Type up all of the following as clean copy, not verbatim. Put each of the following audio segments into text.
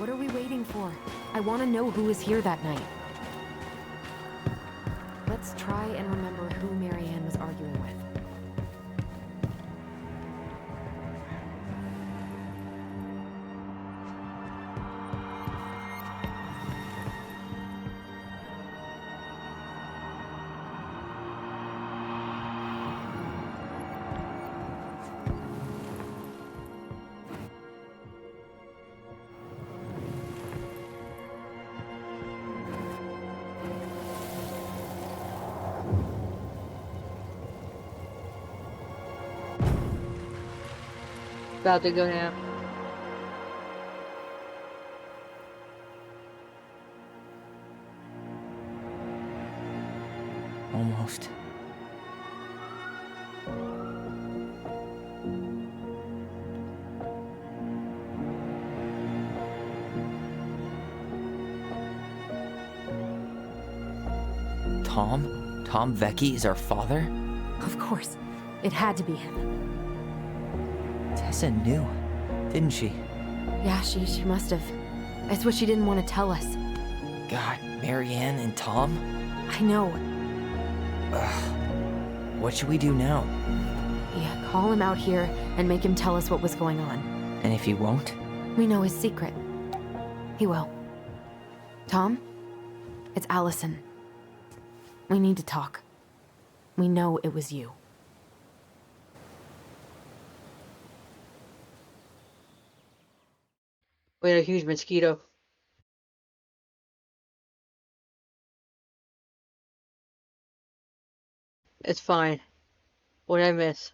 What are we waiting for? I want to know who was here that night. Let's try and remember who Marianne was arguing with. About to go now. Almost. Tom? Tom Vecchi is our father? Of course. It had to be him. Tessa knew, didn't she? Yeah, she must have. It's what she didn't want to tell us. God, Marianne and Tom? I know. What should we do now? Yeah, call him out here and make him tell us what was going on. And if he won't? We know his secret. He will. Tom? It's Allison. We need to talk. We know it was you. We had a huge mosquito. It's fine. What did I miss?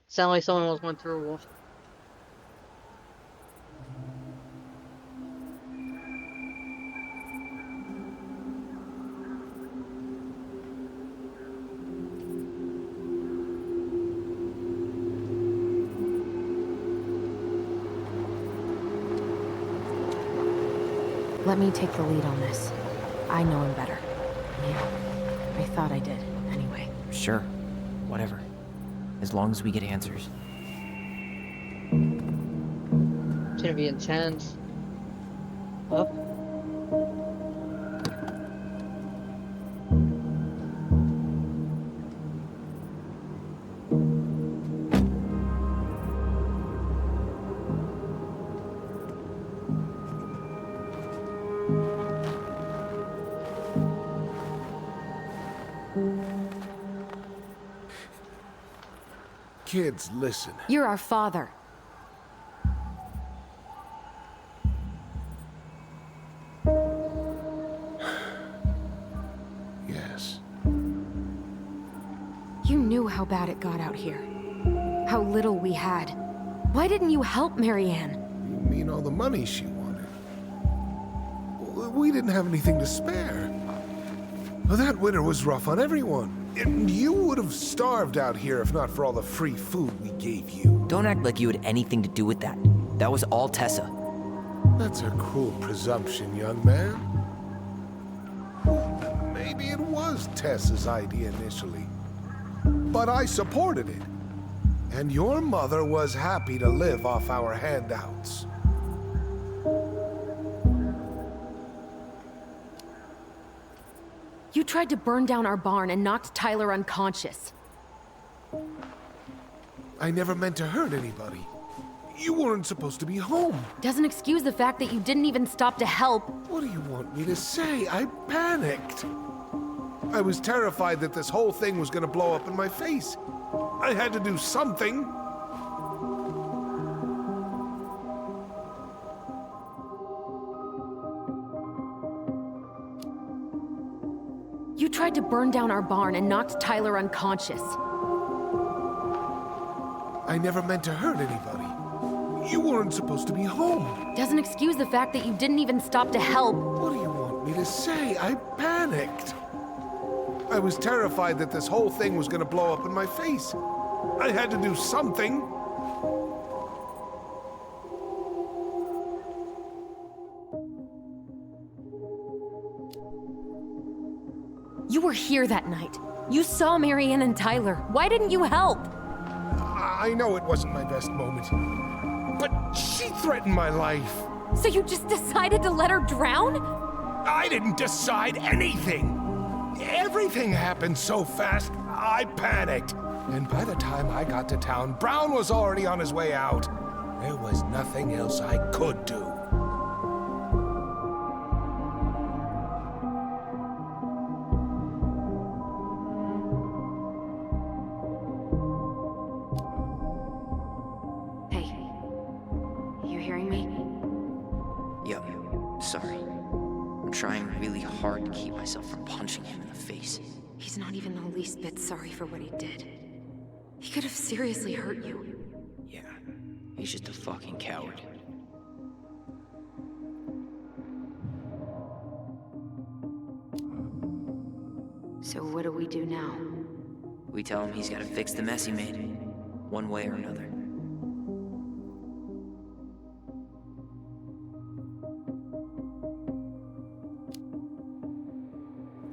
Sound like someone else went through a wolf. Let me take the lead on this. I know him better. Yeah, I thought I did, anyway. Sure. Whatever. As long as we get answers. It's gonna be intense. Oh. Kids, listen. You're our father. Yes. You knew how bad it got out here. How little we had. Why didn't you help Marianne? You mean all the money she wanted? We didn't have anything to spare. Well, that winter was rough on everyone. And you would have starved out here if not for all the free food we gave you. Don't act like you had anything to do with that. That was all Tessa. That's a cruel presumption, young man. Maybe it was Tessa's idea initially. But I supported it. And your mother was happy to live off our handouts. You tried to burn down our barn and knocked Tyler unconscious. I never meant to hurt anybody. You weren't supposed to be home. Doesn't excuse the fact that you didn't even stop to help. What do you want me to say? I panicked. I was terrified that this whole thing was gonna blow up in my face. I had to do something. You tried to burn down our barn and knocked Tyler unconscious. I never meant to hurt anybody. You weren't supposed to be home. Doesn't excuse the fact that you didn't even stop to help. What do you want me to say? I panicked. I was terrified that this whole thing was gonna blow up in my face. I had to do something. You were here that night. You saw Marianne and Tyler. Why didn't you help? I know it wasn't my best moment, but she threatened my life. So you just decided to let her drown? I didn't decide anything. Everything happened so fast, I panicked. And by the time I got to town, Brown was already on his way out. There was nothing else I could do. Hey, you hearing me? Yep, sorry. I'm trying really hard to keep myself from punching him in the face. He's not even the least bit sorry for what he did. He could have seriously hurt you. Yeah, he's just a fucking coward. So what do we do now? We tell him he's gotta fix the mess he made, one way or another.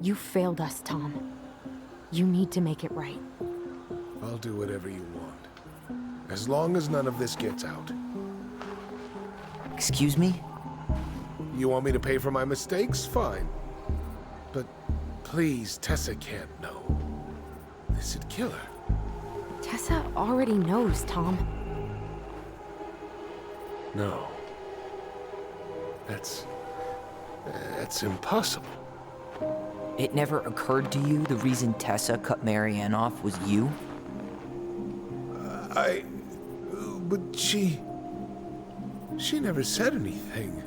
You failed us, Tom. You need to make it right. I'll do whatever you want. As long as none of this gets out. Excuse me? You want me to pay for my mistakes? Fine. But please, Tessa can't know. This'd kill her. Tessa already knows, Tom. No. That's impossible. It never occurred to you the reason Tessa cut Marianne off was you? But she never said anything.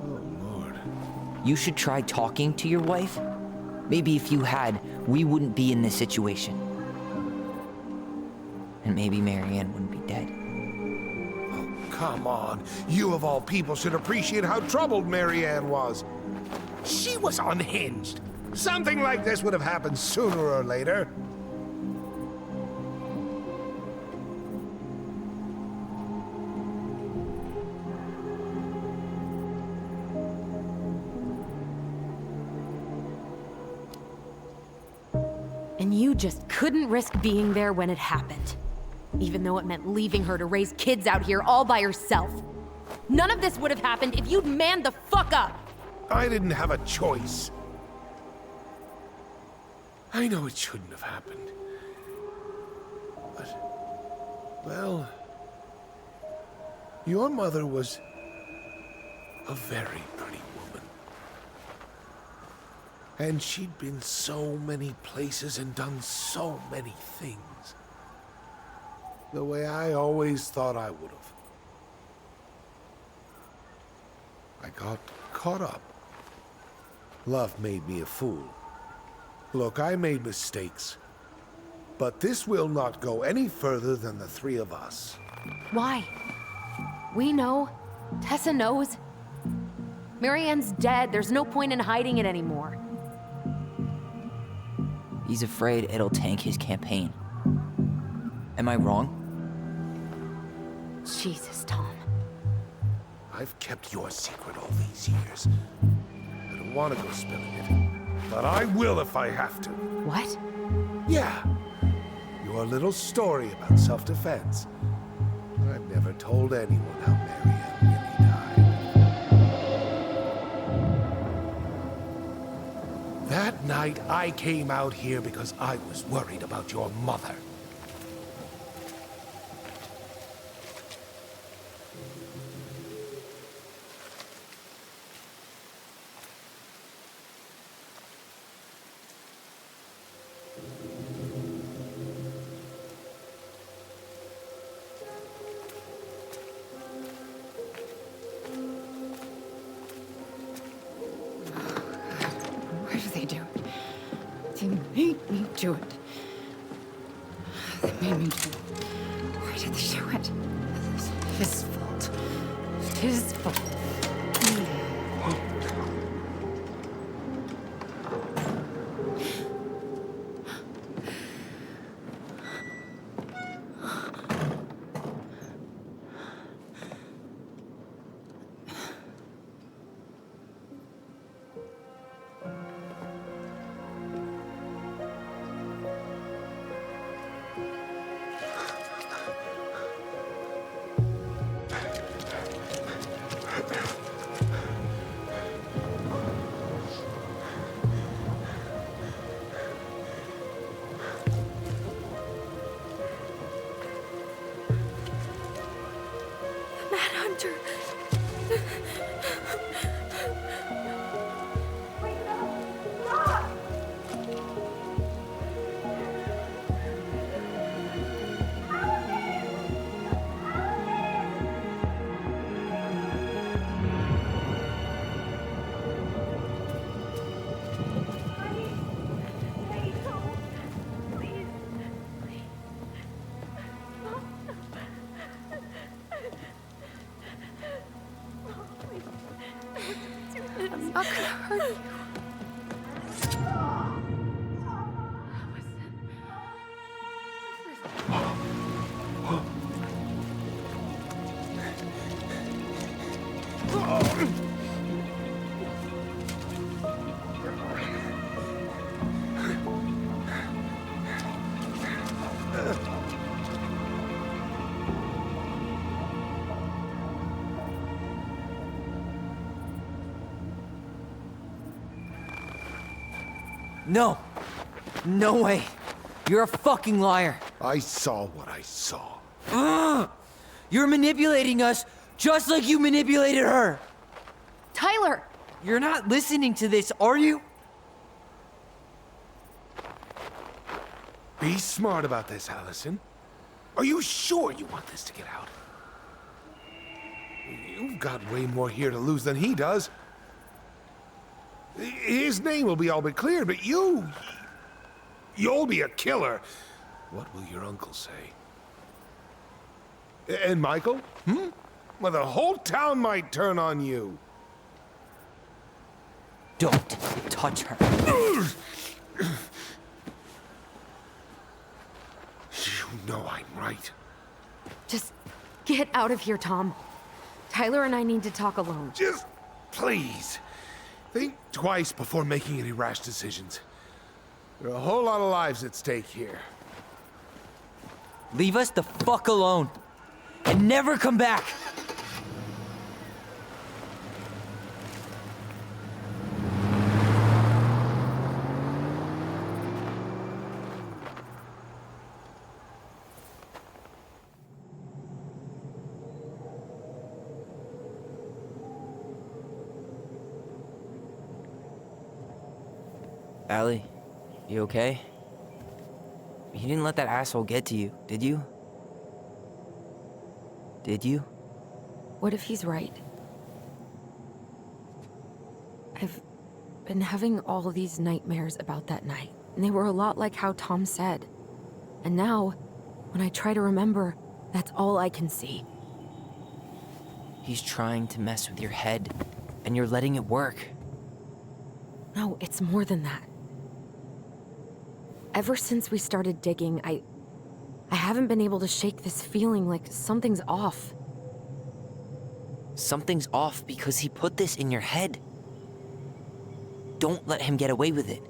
Oh, Lord. You should try talking to your wife. Maybe if you had, we wouldn't be in this situation. And maybe Marianne wouldn't be dead. Oh, come on. You of all people should appreciate how troubled Marianne was. She was unhinged. Something like this would have happened sooner or later. And you just couldn't risk being there when it happened. Even though it meant leaving her to raise kids out here all by herself. None of this would have happened if you'd manned the fuck up! I didn't have a choice. I know it shouldn't have happened. But, well, your mother was a very pretty woman. And she'd been so many places and done so many things. The way I always thought I would have. I got caught up. Love made me a fool. Look, I made mistakes. But this will not go any further than the three of us. Why? We know. Tessa knows. Marianne's dead. There's no point in hiding it anymore. He's afraid it'll tank his campaign. Am I wrong? Jesus, Tom. I've kept your secret all these years. I don't want to go spilling it, but I will if I have to. What? Yeah, your little story about self-defense. But I've never told anyone how Marianne really died. That night, I came out here because I was worried about your mother. Why do they do it? They made me do it. They made me do it. Why did they do it? It's his fault. It's his fault. Hunter. I'm not gonna hurt you. No. No way. You're a fucking liar. I saw what I saw. You're manipulating us just like you manipulated her. Tyler! You're not listening to this, are you? Be smart about this, Allison. Are you sure you want this to get out? You've got way more here to lose than he does. His name will be all but cleared, but you'll be a killer. What will your uncle say? And Michael? Well, the whole town might turn on you. Don't touch her. You know I'm right. Just get out of here, Tom. Tyler and I need to talk alone. Just please. Think twice before making any rash decisions. There are a whole lot of lives at stake here. Leave us the fuck alone. And never come back. Allie, you okay? You didn't let that asshole get to you, did you? Did you? What if he's right? I've been having all these nightmares about that night, and they were a lot like how Tom said. And now, when I try to remember, that's all I can see. He's trying to mess with your head, and you're letting it work. No, it's more than that. Ever since we started digging, I haven't been able to shake this feeling like something's off. Something's off because he put this in your head. Don't let him get away with it.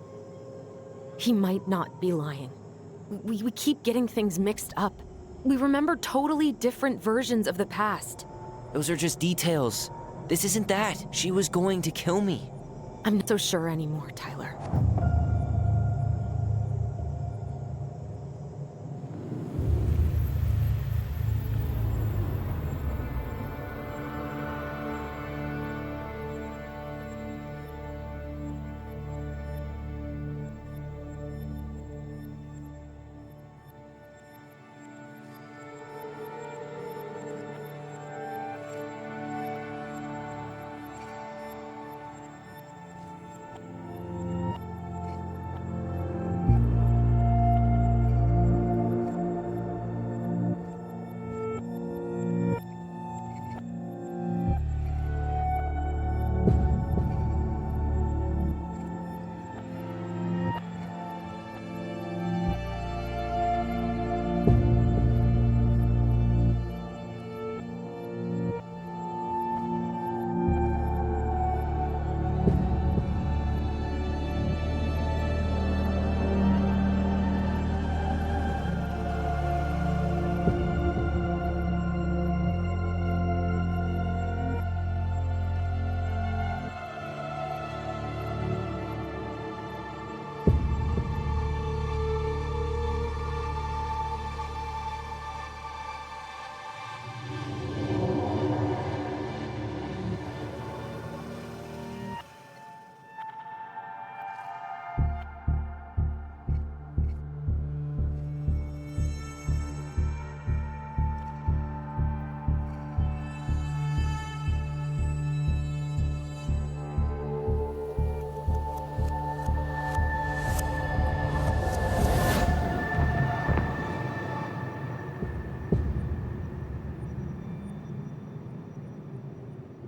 He might not be lying. We keep getting things mixed up. We remember totally different versions of the past. Those are just details. This isn't that. She was going to kill me. I'm not so sure anymore, Tyler.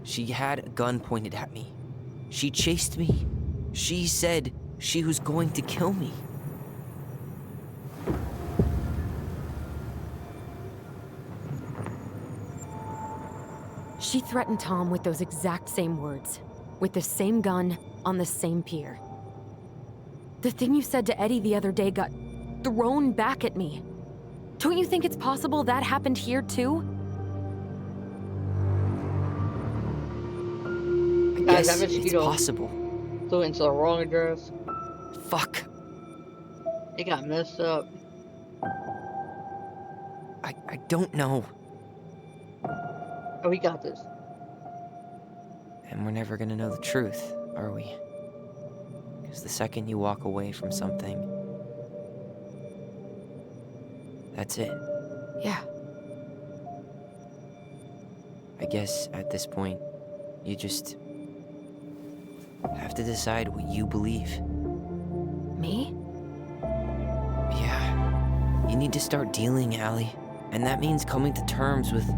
She had a gun pointed at me. She chased me. She said she was going to kill me. She threatened Tom with those exact same words, with the same gun, on the same pier. The thing you said to Eddie the other day got thrown back at me. Don't you think it's possible that happened here too? I Guys, guess that it's mosquito possible. flew into the wrong address. Fuck. It got messed up. I don't know. Oh, we got this. And we're never gonna know the truth, are we? Because the second you walk away from something, that's it. Yeah. I guess at this point, you just have to decide what you believe. Me? Yeah. You need to start dealing, Allie. And that means coming to terms with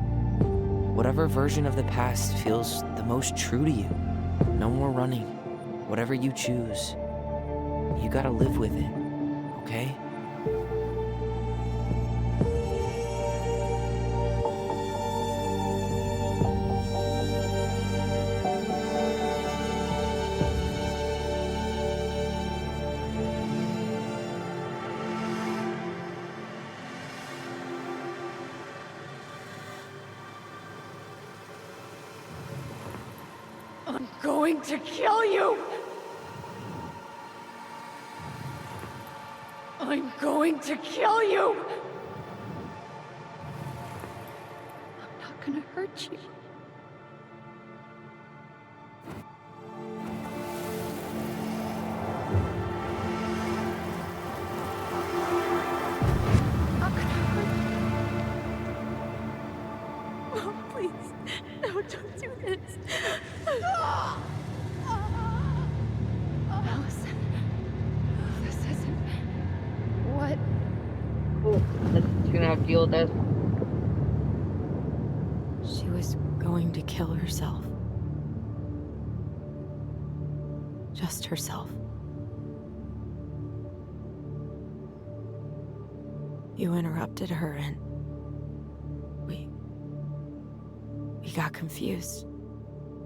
whatever version of the past feels the most true to you. No more running. Whatever you choose, you gotta live with it, okay? I'm going to kill you! I'm going to kill you! I'm not gonna hurt you. I'm not gonna hurt you. Oh, please. No, don't do this. Allison, this isn't what. Oh, she's gonna have to deal with that. She was going to kill herself. Just herself. You interrupted her and we got confused.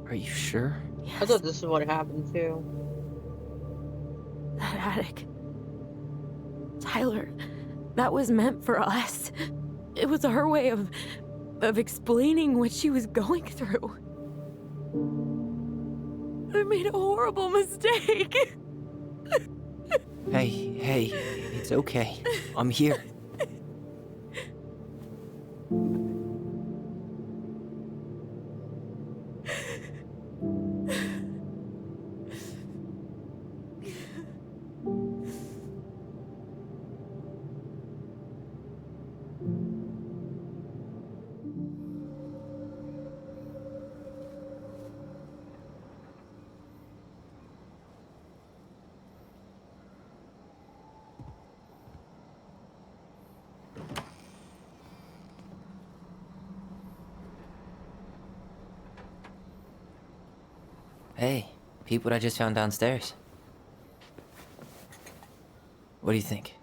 Are you sure? I thought this is what happened too. That attic. Tyler, that was meant for us. It was her way of explaining what she was going through. I made a horrible mistake. Hey, it's okay. I'm here. Hey, peep what I just found downstairs. What do you think?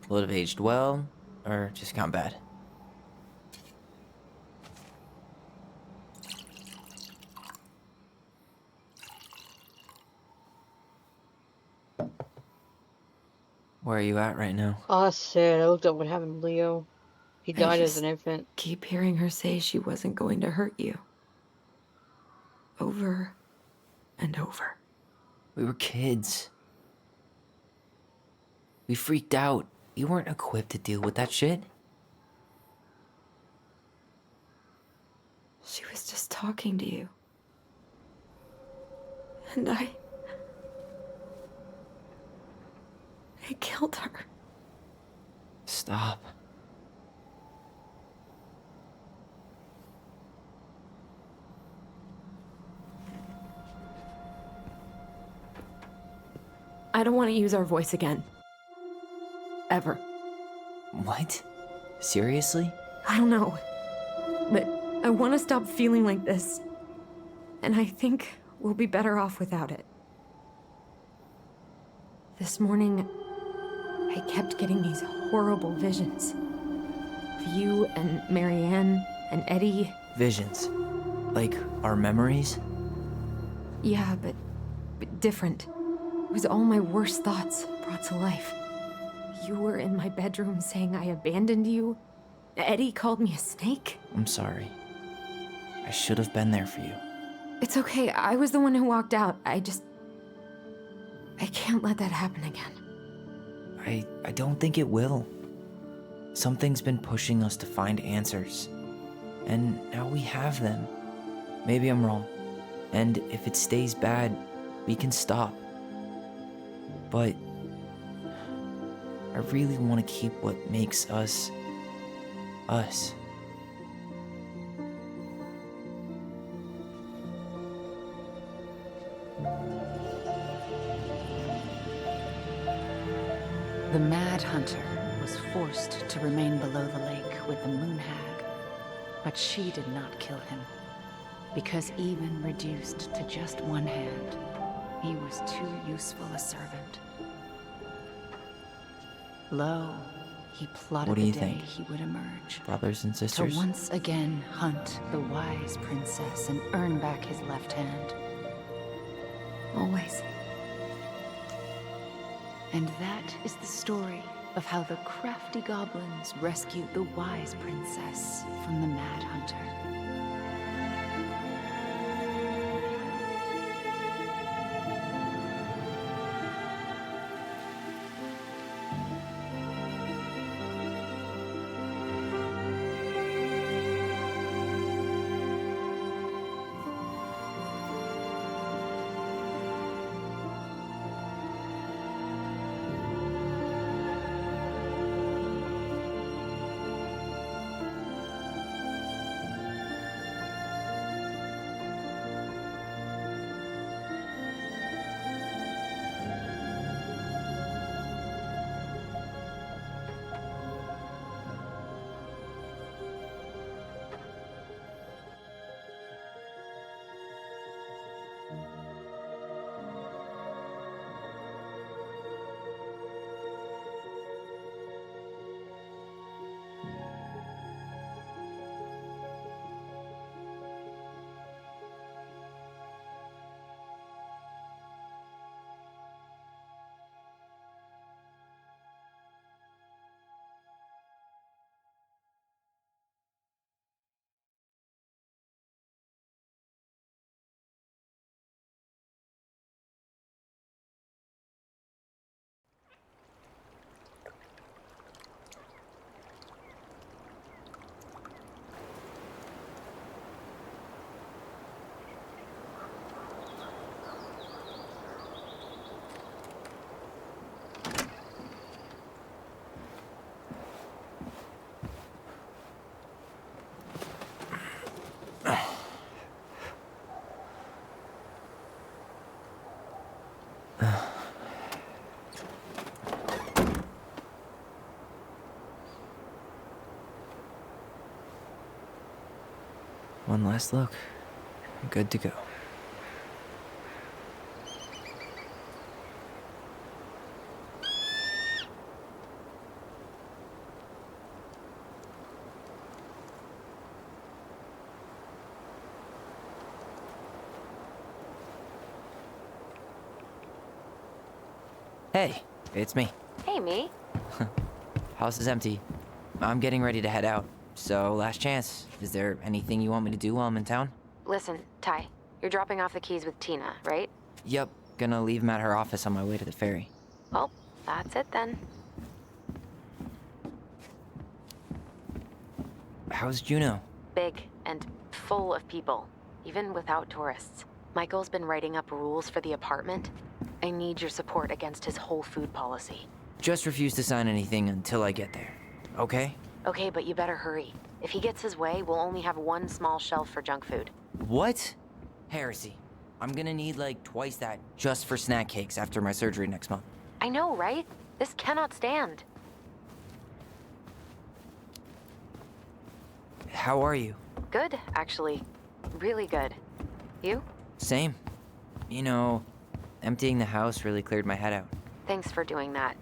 Will it have aged well, or just gone bad? Where are you at right now? Oh, that's sad. I looked up what happened to Leo. He I died as just an infant. keep hearing her say she wasn't going to hurt you. Over and over. We were kids. We freaked out. You weren't equipped to deal with that shit. She was just talking to you. And I killed her. Stop. I don't want to use our voice again. Ever. What? Seriously? I don't know. But I want to stop feeling like this. And I think we'll be better off without it. This morning, I kept getting these horrible visions. Of you and Marianne and Eddie. Visions. Like our memories? Yeah, but different. It was all my worst thoughts brought to life. You were in my bedroom saying I abandoned you. Eddie called me a snake. I'm sorry. I should have been there for you. It's okay, I was the one who walked out. I can't let that happen again. I don't think it will. Something's been pushing us to find answers. And now we have them. Maybe I'm wrong. And if it stays bad, we can stop. But I really want to keep what makes us, us. The Mad Hunter was forced to remain below the lake with the Moon Hag, but she did not kill him, because even reduced to just one hand, he was too useful a servant. Lo, he plotted What do the you day think? he would emerge, Brothers and to sisters? once again hunt the wise princess and earn back his left hand. Always. And that is the story of how the crafty goblins rescued the wise princess from the Mad Hunter. One last look. Good to go. Hey, it's me. Hey, me. House is empty. I'm getting ready to head out. So, last chance. Is there anything you want me to do while I'm in town? Listen, Ty, you're dropping off the keys with Tina, right? Yep, gonna leave them at her office on my way to the ferry. Well, that's it then. How's Juno? Big and full of people, even without tourists. Michael's been writing up rules for the apartment. I need your support against his whole food policy. Just refuse to sign anything until I get there. Okay? Okay, but you better hurry. If he gets his way, we'll only have one small shelf for junk food. What? Heresy. I'm gonna need like twice that just for snack cakes after my surgery next month. I know, right? This cannot stand. How are you? Good, actually. Really good. You? Same. You know, emptying the house really cleared my head out. Thanks for doing that.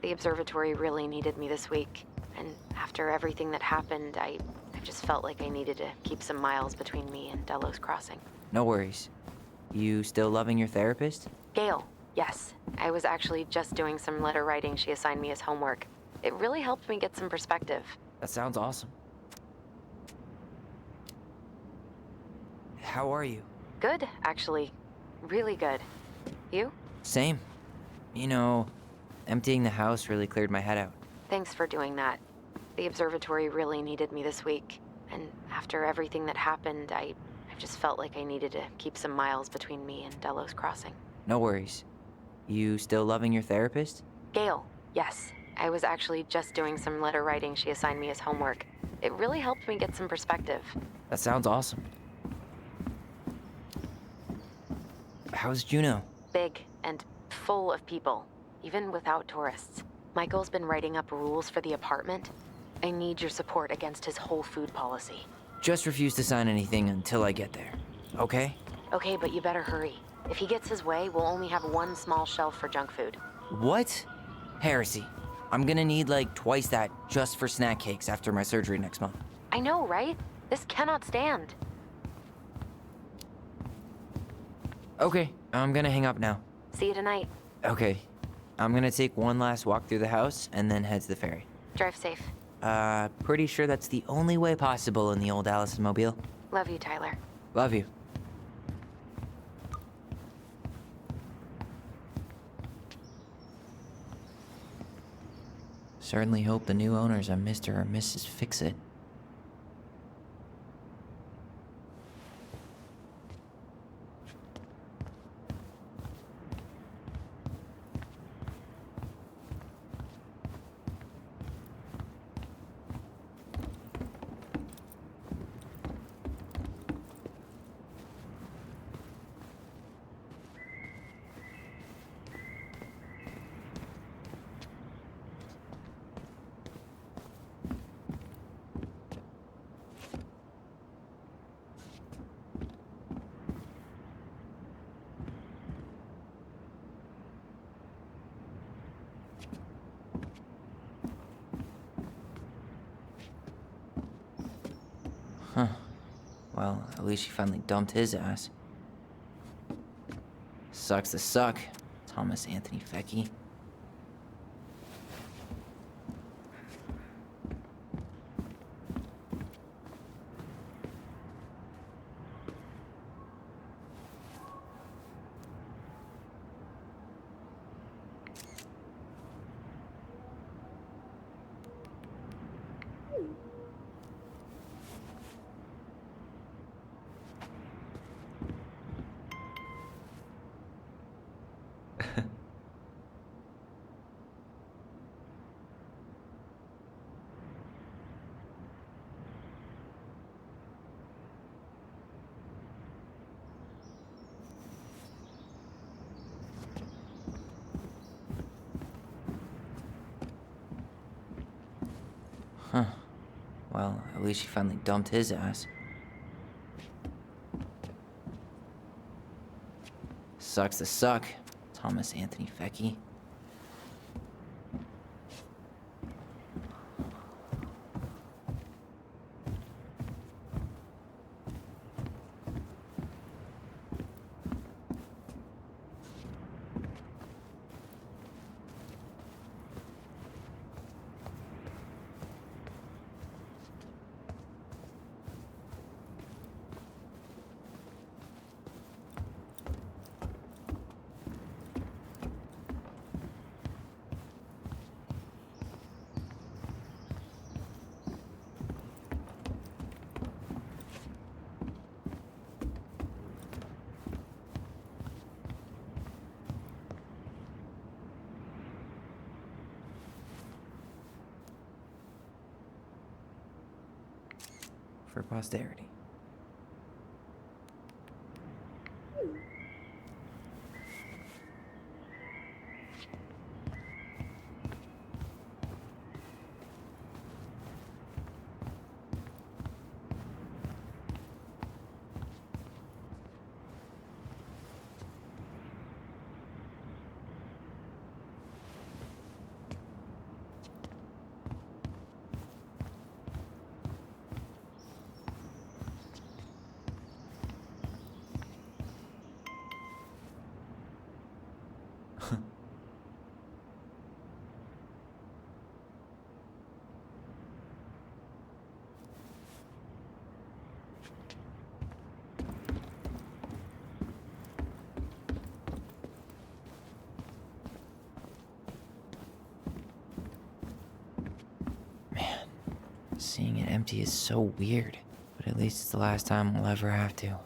The observatory really needed me this week. And after everything that happened, I just felt like I needed to keep some miles between me and Delos Crossing. No worries. You still loving your therapist? Gail, yes. I was actually just doing some letter writing she assigned me as homework. It really helped me get some perspective. That sounds awesome. How are you? Good, actually. Really good. You? Same. You know, emptying the house really cleared my head out. Thanks for doing that. The observatory really needed me this week. And after everything that happened, I just felt like I needed to keep some miles between me and Delos Crossing. No worries. You still loving your therapist? Gail, yes. I was actually just doing some letter writing she assigned me as homework. It really helped me get some perspective. That sounds awesome. How's Juno? Big and full of people, even without tourists. Michael's been writing up rules for the apartment. I need your support against his whole food policy. Just refuse to sign anything until I get there. Okay? Okay, but you better hurry. If he gets his way, we'll only have one small shelf for junk food. What? Heresy. I'm gonna need like twice that just for snack cakes after my surgery next month. I know, right? This cannot stand. Okay, I'm gonna hang up now. See you tonight. Okay. I'm gonna take one last walk through the house and then head to the ferry. Drive safe. Pretty sure that's the only way possible in the old Allison Mobile. Love you, Tyler. Love you. Certainly hope the new owners are Mr. or Mrs. Fix-It. Huh. Well, at least she finally dumped his ass. Sucks to suck, Thomas Anthony Fecky. Huh. Well, at least she finally dumped his ass. Sucks to suck, Thomas Anthony Fecky. For posterity. Seeing it empty is so weird, but at least it's the last time we'll ever have to.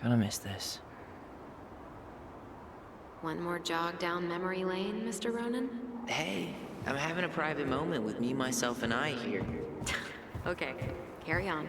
Gonna miss this. One more jog down memory lane, Mr. Ronan? Hey, I'm having a private moment with me, myself, and I here. Okay, carry on.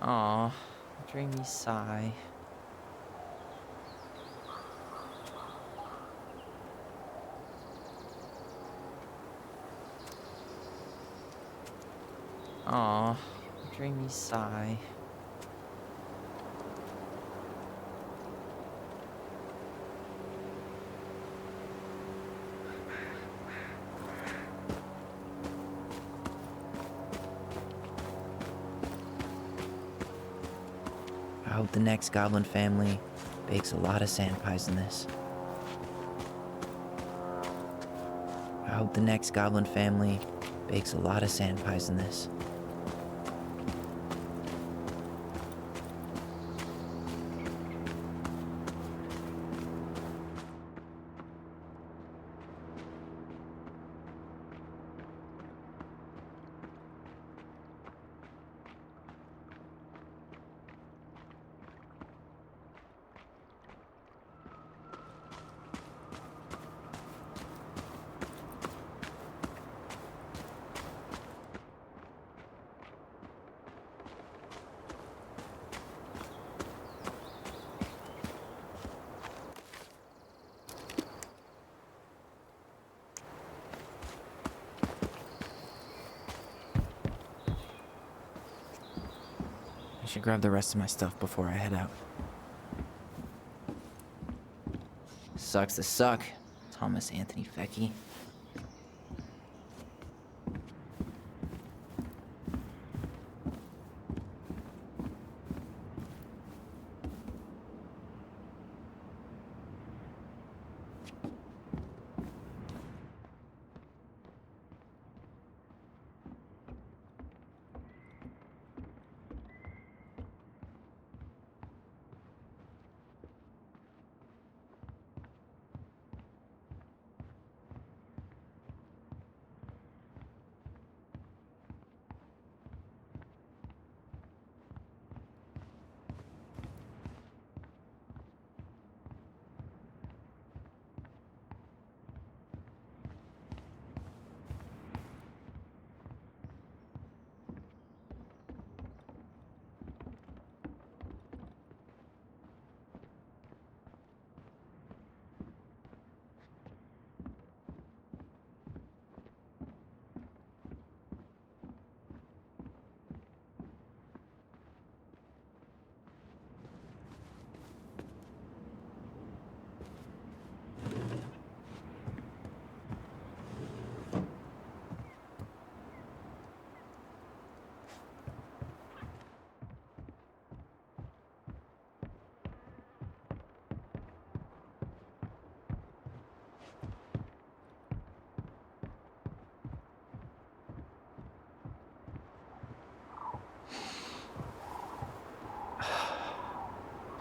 Aw, dreamy sigh. Aw, dreamy sigh. I hope the next goblin family bakes a lot of sand pies in this. I hope the next goblin family bakes a lot of sand pies in this. I should grab the rest of my stuff before I head out. Sucks to suck, Thomas Anthony Fecky.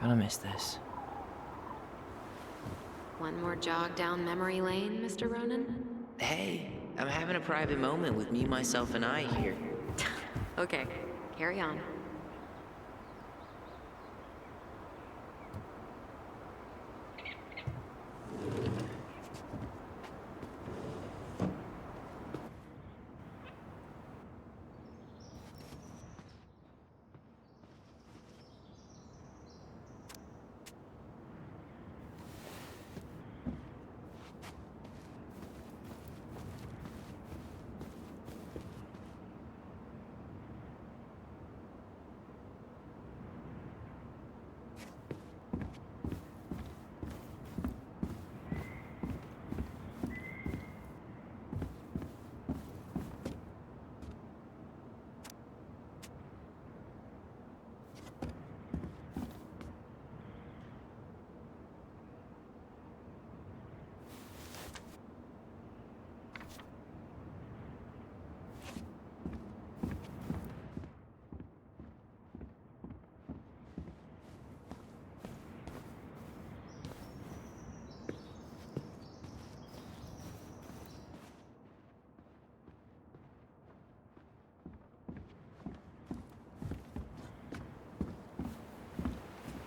Gonna miss this. One more jog down memory lane, Mr. Ronan? Hey, I'm having a private moment with me, myself, and I here. Okay, carry on.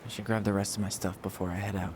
I should grab the rest of my stuff before I head out.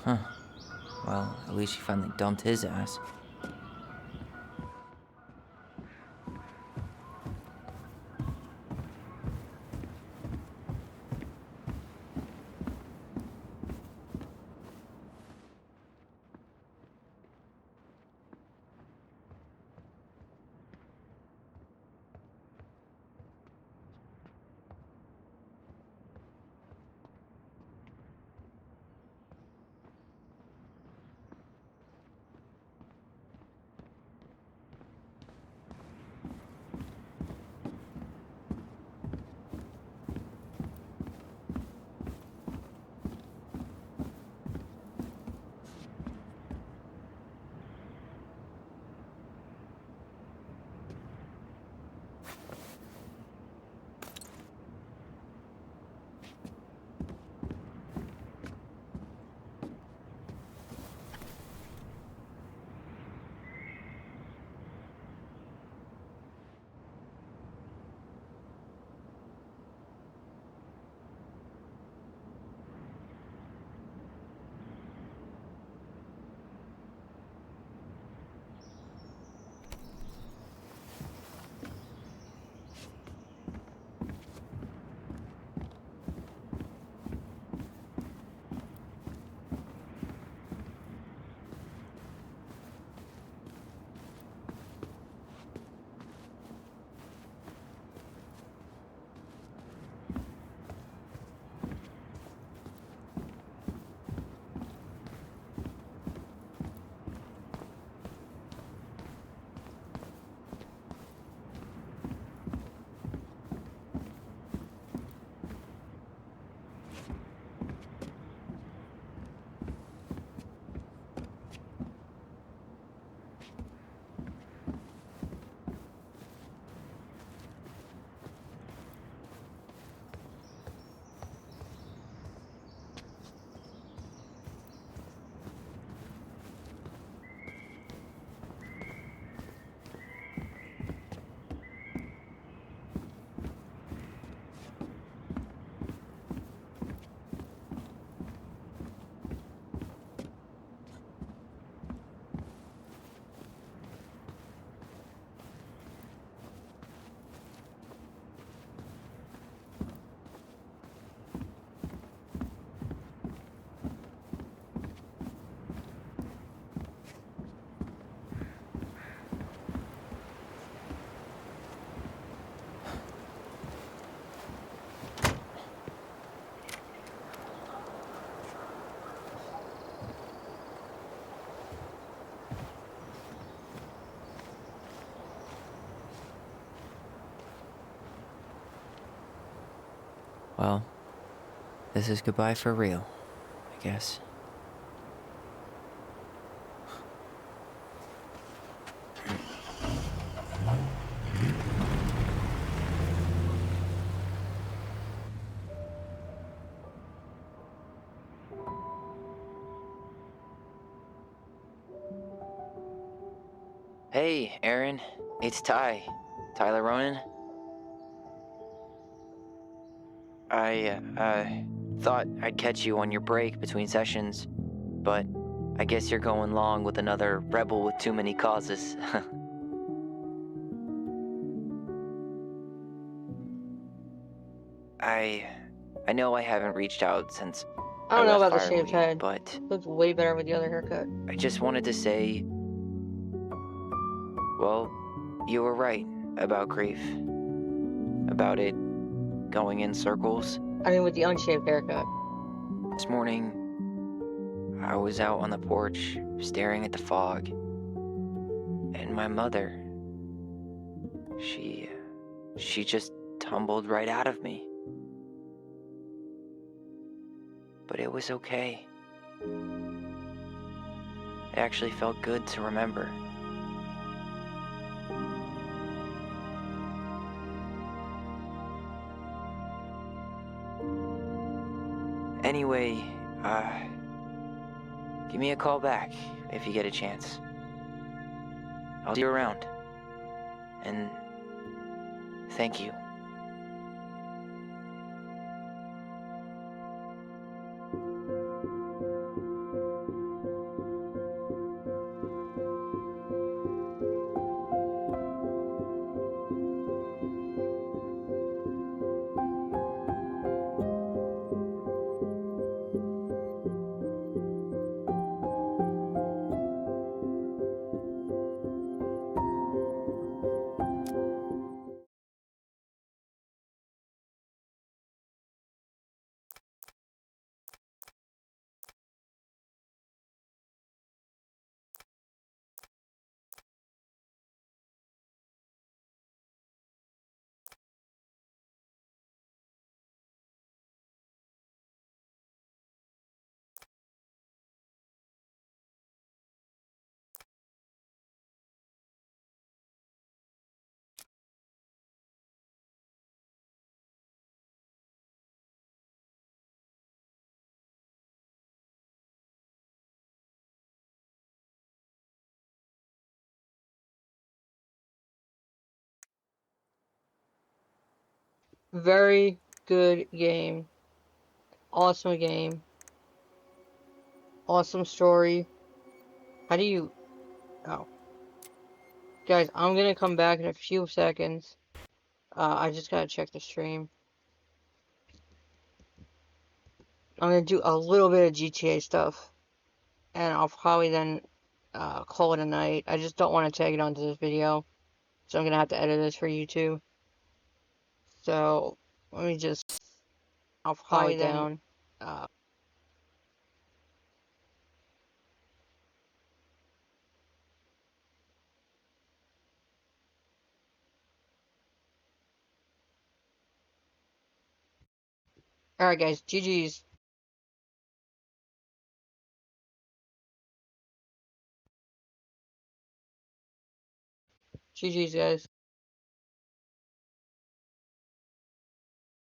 Huh. Well, at least she finally dumped his ass. Well, this is goodbye for real, I guess. Hey, Aaron. It's Ty. Tyler Ronan. I thought I'd catch you on your break between sessions, but I guess you're going long with another rebel with too many causes. I know I haven't reached out since I don't know left about the shaved Fireleaf, head. but Looks way better with the other haircut. I just wanted to say, well, you were right about grief. About it going in circles. I mean, with the unshaved haircut. This morning, I was out on the porch staring at the fog, and my mother, she just tumbled right out of me. But it was okay. It actually felt good to remember. Anyway, give me a call back if you get a chance. I'll see you around. And thank you. Very good game. Awesome game. Awesome story. How do you... Oh. Guys, I'm gonna come back in a few seconds. I just gotta check the stream. I'm gonna do a little bit of GTA stuff. And I'll probably then call it a night. I just don't want to tag it onto this video. So I'm gonna have to edit this for YouTube. So, let me just... I'll probably down. Alright guys, GG's. GG's guys.